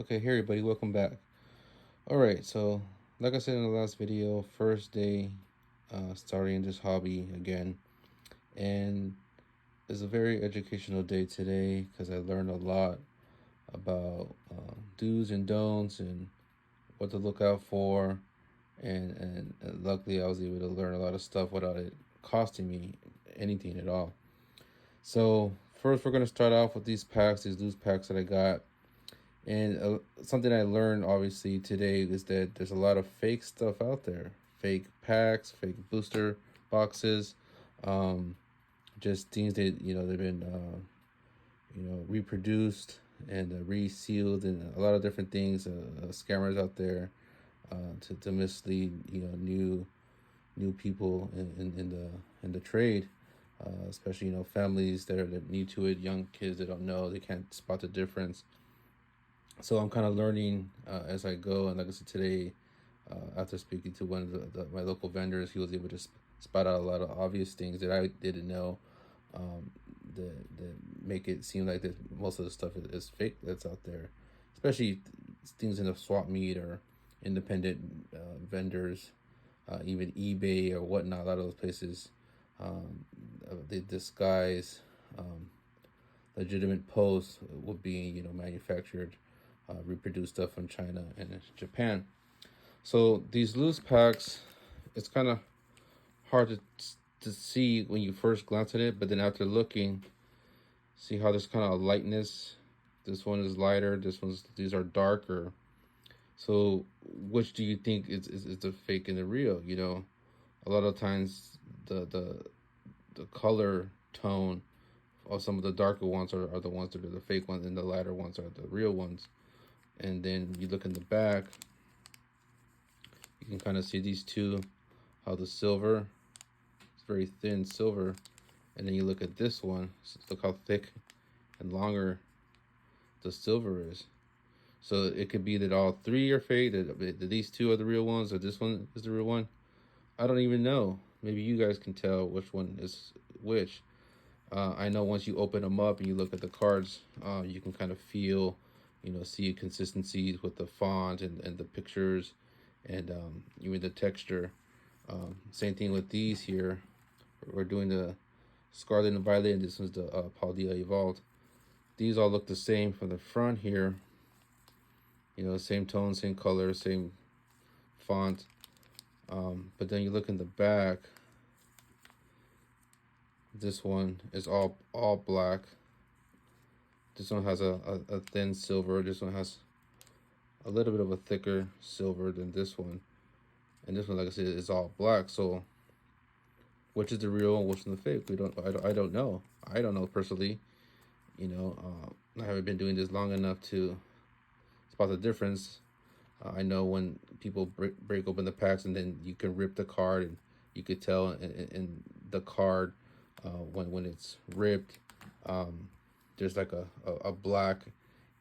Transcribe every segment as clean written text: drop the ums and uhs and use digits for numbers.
Okay, hey everybody, welcome back. Alright, so like I said in the last video, first day starting this hobby again. And it's a very educational day today because I learned a lot about do's and don'ts and what to look out for. And luckily I was able to learn a lot of stuff without it costing me anything at all. So first we're going to start off with these packs, these loose packs that I got. And something I learned obviously today is that there's a lot of fake stuff out there, fake packs, fake booster boxes, um, just things that they've been reproduced and resealed, and a lot of different things. Scammers out there to mislead new people in the trade, especially families that are new to it, young kids that don't know, they can't spot the difference. So I'm kind of learning as I go. And like I said today, after speaking to one of my local vendors, he was able to spot out a lot of obvious things that I didn't know, that make it seem like that most of the stuff is fake that's out there, especially things in the swap meet or independent vendors, even eBay or whatnot. A lot of those places, they disguise legitimate posts with being manufactured, reproduced stuff from China and Japan. So these loose packs, it's kind of hard to see when you first glance at it, but then after looking, see how there's kind of a lightness. This one is lighter. These are darker. So which do you think is the fake and the real? A lot of times the color tone of some of the darker ones are the ones that are the fake ones, and the lighter ones are the real ones. And then you look in the back, you can kind of see these two, how the silver, it's very thin silver. And then you look at this one, look how thick and longer the silver is. So it could be that all three are fake, that these two are the real ones, or this one is the real one. I don't even know. Maybe you guys can tell which one is which. I know once you open them up and you look at the cards, you can kind of feel, see consistencies with the font and the pictures, and even the texture. Same thing with these here. We're doing the Scarlet and Violet, and this one's the Paldea Evolved. These all look the same from the front here. Same tone, same color, same font. But then you look in the back. This one is all black. This one has a thin silver. This one has a little bit of a thicker silver than this one. And this one, like I said, is all black. So which is the real and which is the fake? I don't know. I don't know personally. I haven't been doing this long enough to spot the difference. I know when people break open the packs, and then you can rip the card, and you could tell in the card, when it's ripped, there's like a black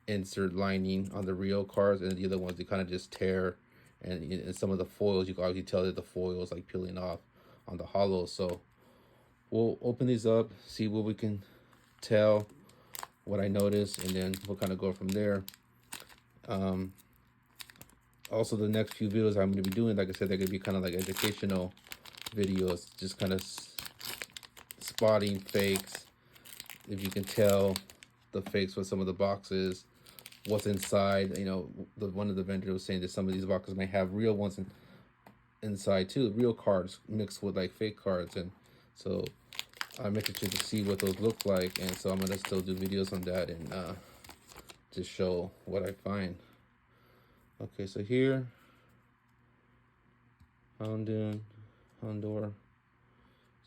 insert lining on the real cards, and the other ones they kind of just tear, and in some of the foils you can already tell that the foil is like peeling off on the hollow. So we'll open these up, see what we can tell, what I notice, and then we'll kind of go from there. Also, the next few videos I'm going to be doing, like I said, they're going to be kind of like educational videos, just kind of spotting fakes. If you can tell the fakes with some of the boxes, what's inside. One of the vendors was saying that some of these boxes may have real ones inside too, real cards mixed with like fake cards. And so I'm interested to see what those look like, and so I'm going to still do videos on that and just show what I find. Okay, so here, Houndoom, Houndour,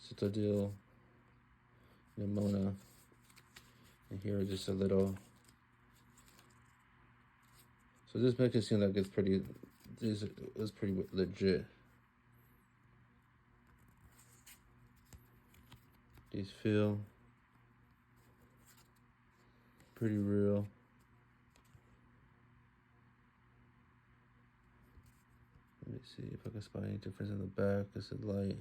Citadel, Nimona, and here is just a little. So this makes it seem like it's pretty legit. These feel pretty real. Let me see if I can spot any difference in the back. Is it light?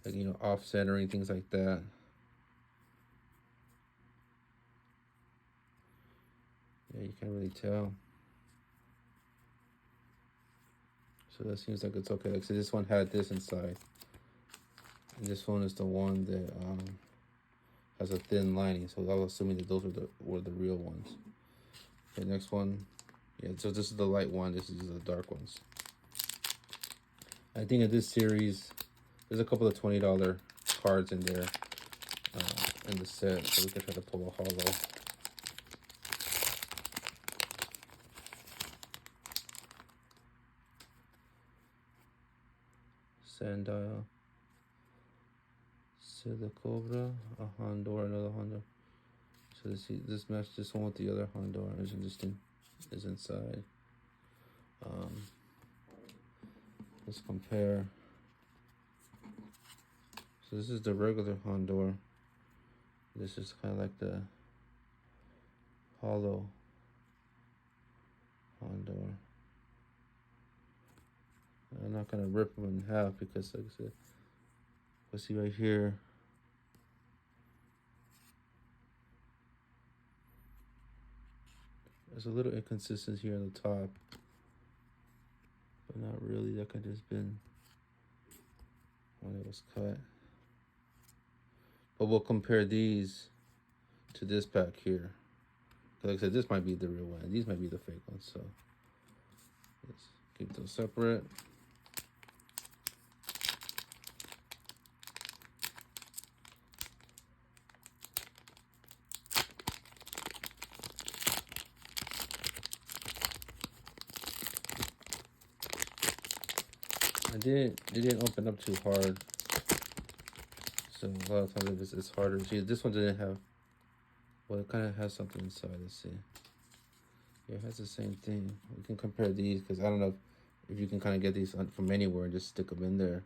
Like, off centering, things like that. Yeah, you can't really tell. So that seems like it's okay. Like, so this one had this inside, and this one is the one that has a thin lining. So I was assuming that those were the real ones. Okay, next one. Yeah, so this is the light one. This is the dark ones. I think in this series, there's a couple of $20 cards in there in the set. So we can try to pull a holo. Sandile. Silicobra. A Hondor. Another Hondor. So this matches this one with the other Hondor. It's interesting. Is inside. Let's compare. So this is the regular Hondor. This is kind of like the holo Hondor. I'm not gonna rip them in half because, like I said, let's see right here. There's a little inconsistency here on the top, but not really. That could have just been when it was cut. But we'll compare these to this pack here. Like I said, this might be the real one. These might be the fake ones. So let's keep those separate. It didn't open up too hard. So a lot of times it's harder. See, this one didn't have, well, it kind of has something inside. Let's see. Yeah, it has the same thing. We can compare these because I don't know if you can kind of get these from anywhere and just stick them in there.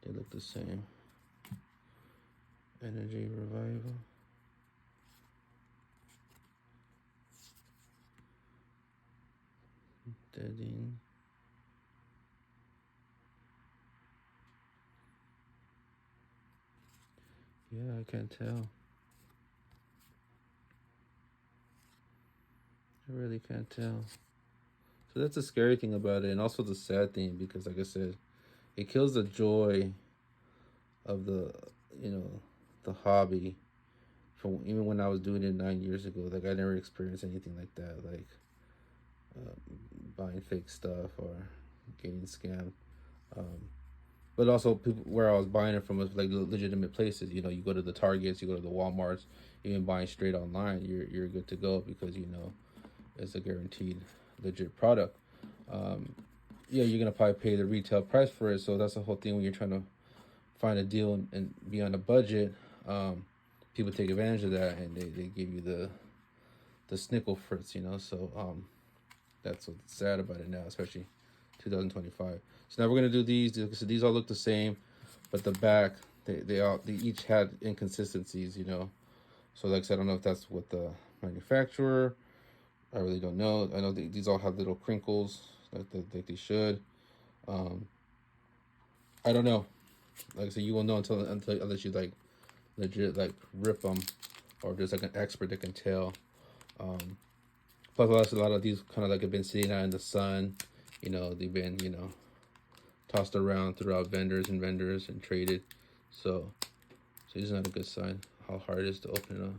They look the same. Energy Revival. Deading. Yeah, I can't tell. I really can't tell. So that's the scary thing about it, and also the sad thing, because like I said, it kills the joy of the, the hobby. From even when I was doing it 9 years ago, like I never experienced anything like that, like buying fake stuff or getting scammed. But also, people where I was buying it from was like legitimate places. You go to the Targets, you go to the WalMarts, even buying straight online, you're good to go because it's a guaranteed legit product. Yeah, you're gonna probably pay the retail price for it. So that's the whole thing when you're trying to find a deal and be on a budget. People take advantage of that and they give you the snickle fritz, So that's what's sad about it now, especially 2025. So now we're gonna do these. So these all look the same, but the back they each had inconsistencies, So like I said, I don't know if that's with the manufacturer. I really don't know. I know these all have little crinkles like they should. I don't know. Like I said, you won't know until unless you like legit like rip them, or just like an expert that can tell. Plus, a lot of these kind of like have been sitting out in the sun. They've been tossed around throughout vendors and traded. So this is not a good sign. How hard it is to open it up.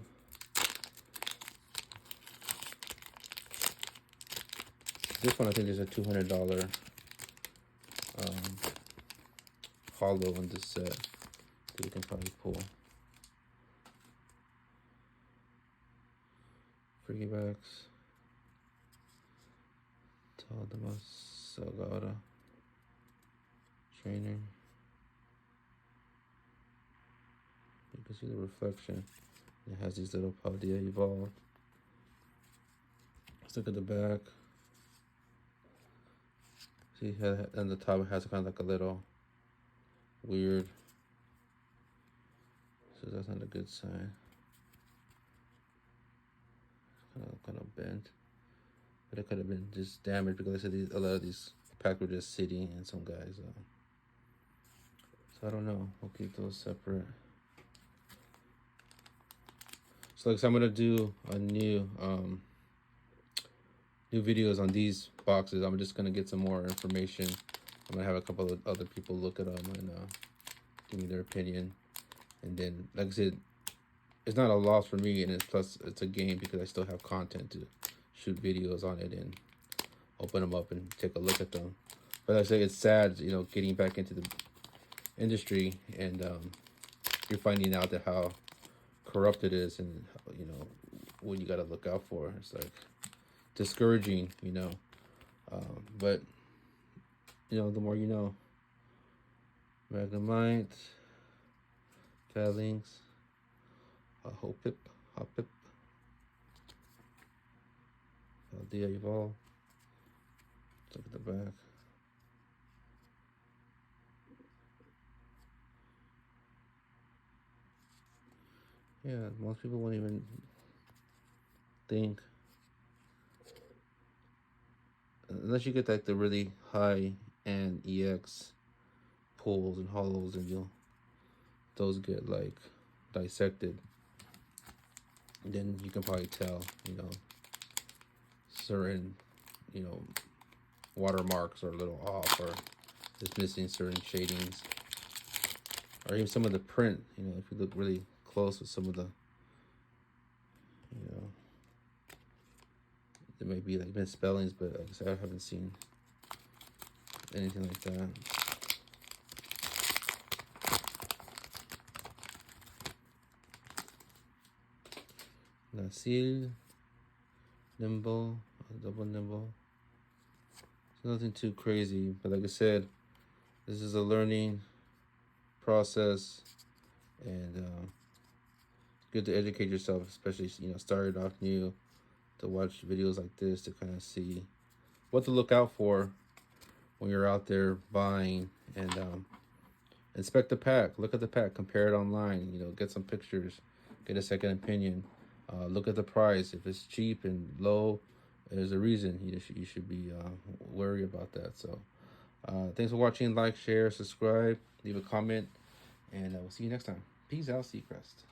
This one I think there's a $200 holo in this set that you can probably pull. Freebacks. Taldemas Salgado. Trainer. You can see the reflection. It has these little Paldea Evolved. Let's look at the back. See, on the top it has kind of like a little weird. So that's not a good sign. Kind of bent, but it could have been just damaged because I said a lot of these packs were just sitting, and some guys. So I don't know. We'll keep those separate. So I'm gonna do a new new videos on these boxes. I'm just gonna get some more information. I'm gonna have a couple of other people look at them and give me their opinion. And then, like I said, it's not a loss for me, and it's a gain because I still have content to shoot videos on it and open them up and take a look at them. But like I say, it's sad, getting back into the industry and you're finding out that how corrupt it is and what you got to look out for. It's like discouraging. But the more you know. Magnemite, Phalanx, Hopip, Hopip, Paldea Evolve. Look at the back. Yeah, most people won't even think. Unless you get like the really high end EX pulls and hollows, and those get like dissected. And then you can probably tell, certain, watermarks are a little off, or it's missing certain shadings, or even some of the print. If you look really close with some of the, there may be like misspellings, but like I said, I haven't seen anything like that. Nasil, nimble, double nimble. It's nothing too crazy, but like I said, this is a learning process, and it's good to educate yourself, especially started off new, to watch videos like this to kind of see what to look out for when you're out there buying, and inspect the pack, look at the pack, compare it online, get some pictures, get a second opinion. Look at the price. If it's cheap and low, there's a reason you should be worried about that. So thanks for watching. Like, share, subscribe, leave a comment, and we'll see you next time. Peace out, Seacrest.